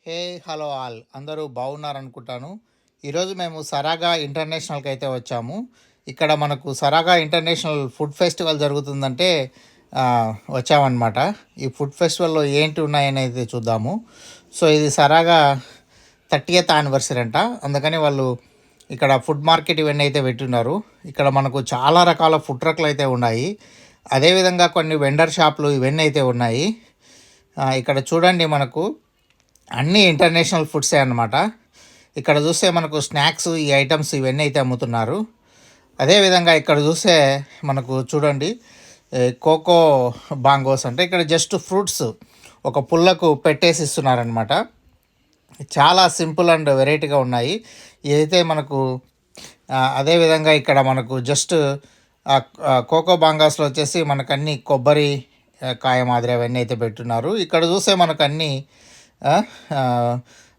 Hey hello all అందరూ బాగున్నారనుకుంటాను. ఈరోజు మేము సరాగా ఇంటర్నేషనల్కి అయితే వచ్చాము. ఇక్కడ మనకు సరాగా ఇంటర్నేషనల్ ఫుడ్ ఫెస్టివల్ జరుగుతుందంటే ఆ, వచ్చామన్నమాట. ఈ ఫుడ్ ఫెస్టివల్లో ఏంటి ఉన్నాయని అయితే చూద్దాము. సో ఇది సరాగా 30th యానివర్సరీ అంట. అందుకని వాళ్ళు ఇక్కడ ఫుడ్ మార్కెట్ ఇవన్నీ అయితే పెట్టున్నారు. ఇక్కడ మనకు చాలా రకాల ఫుడ్ ట్రక్లు అయితే ఉన్నాయి. అదేవిధంగా కొన్ని వెండర్ షాపులు ఇవన్నీ అయితే ఉన్నాయి. ఇక్కడ చూడండి, మనకు అన్నీ ఇంటర్నేషనల్ ఫుడ్సే అన్నమాట. ఇక్కడ చూస్తే మనకు స్నాక్స్ ఈ ఐటమ్స్ ఇవన్నీ అయితే అమ్ముతున్నారు. అదేవిధంగా ఇక్కడ చూస్తే మనకు చూడండి, కోకో బాంగోస్ అంటే ఇక్కడ జస్ట్ ఫ్రూట్స్ ఒక పుల్లకు పెట్టేసి ఇస్తున్నారనమాట. చాలా సింపుల్ అండ్ వెరైటీగా ఉన్నాయి ఇదైతే మనకు. అదేవిధంగా ఇక్కడ మనకు జస్ట్ కోకో బాంగాస్లో వచ్చేసి మనకు అన్ని కొబ్బరి కాయ మాదిరి అవన్నీ అయితే పెట్టున్నారు. ఇక్కడ చూస్తే మనకు అన్నీ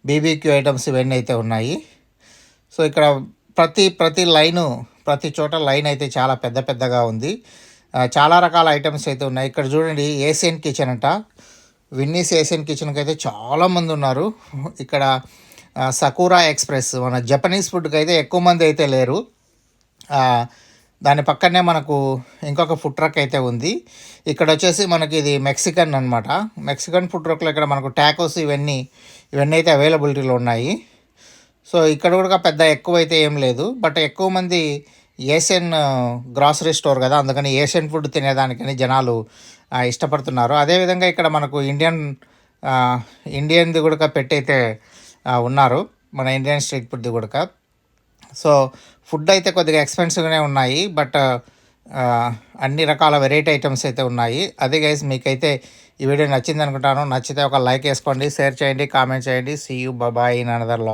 బీబీక్యూ ఐటమ్స్ ఇవన్నీ అయితే ఉన్నాయి. సో ఇక్కడ ప్రతి లైను ప్రతి చోట లైన్ అయితే చాలా పెద్ద పెద్దగా ఉంది. చాలా రకాల ఐటమ్స్ అయితే ఉన్నాయి. ఇక్కడ చూడండి, ఏషియన్ కిచెన్ అంట. విన్నీస్ ఏషియన్ కిచెన్కి అయితే చాలామంది ఉన్నారు. ఇక్కడ సకూరా ఎక్స్ప్రెస్ మన జపనీస్ ఫుడ్కి అయితే ఎక్కువ మంది అయితే లేరు. దాని పక్కనే మనకు ఇంకొక ఫుడ్ ట్రక్ అయితే ఉంది. ఇక్కడ వచ్చేసి మనకి ఇది మెక్సికన్ అనమాట. మెక్సికన్ ఫుడ్ ట్రక్లో ఇక్కడ మనకు టాకోస్ ఇవన్నీ అయితే అవైలబిలిటీలో ఉన్నాయి. సో ఇక్కడ కూడా పెద్ద ఎక్కువ అయితే ఏం లేదు, బట్ ఎక్కువ మంది ఏషియన్ గ్రాసరీ స్టోర్ కదా, అందుకని ఏషియన్ ఫుడ్ తినేదానికని జనాలు ఇష్టపడుతున్నారు. అదేవిధంగా ఇక్కడ మనకు ఇండియన్ది కూడా పెట్టయితే ఉన్నారు, మన ఇండియన్ స్ట్రీట్ ఫుడ్ది కూడా. సో ఫుడ్ అయితే కొద్దిగా ఎక్స్పెన్సివ్గానే ఉన్నాయి, బట్ అన్ని రకాల వెరైటీ ఐటమ్స్ అయితే ఉన్నాయి. అదే గైస్, మీకైతే ఈ వీడియో నచ్చింది అనుకుంటాను. నచ్చితే ఒక లైక్ వేసుకోండి, షేర్ చేయండి, కామెంట్ చేయండి. See you, bye in another.